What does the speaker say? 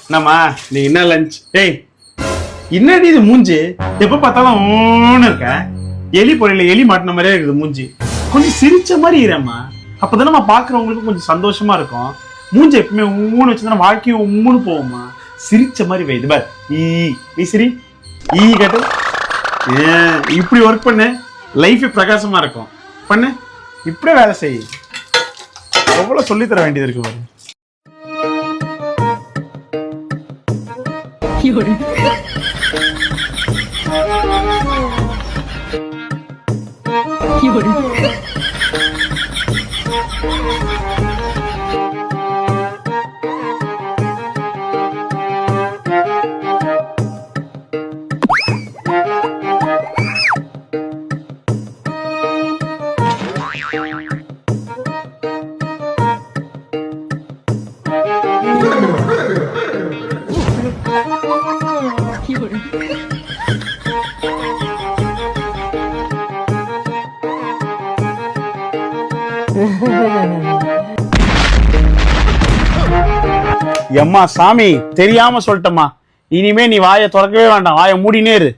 என்னம்மா நீ என்ன லஞ்ச்? ஏய் என்னடி இது மூஞ்சி எப்ப பார்த்தாலும் ஊன்னு இருக்க. எலி பொரியல எலி மாட்டின மாதிரியே இருக்குது மூஞ்சி. கொஞ்சம் சிரிச்ச மாதிரி இருமா, அப்பதான் நம்ம பாக்குறவங்களுக்கு கொஞ்சம் சந்தோஷமா இருக்கும். மூஞ்சி எப்பவுமே ஊன்னு வச்சுதான் வாழ்க்கையும் உம்முன்னு போகுமா. சிரிச்ச மாதிரி வை. இது பார், நீ சிரி, கேட்டு இப்படி ஒர்க் பண்ணு, லைஃப் பிரகாசமா இருக்கும். பண்ணு, இப்படியே வேலை செய். எவ்வளவு சொல்லி தர வேண்டியது இருக்கு பாரு. எம்மா சாமி, தெரியாம சொல்லிட்டம்மா. இனிமே நீ வாயை திறக்கவே வேண்டாம், வாயை மூடினே இரு.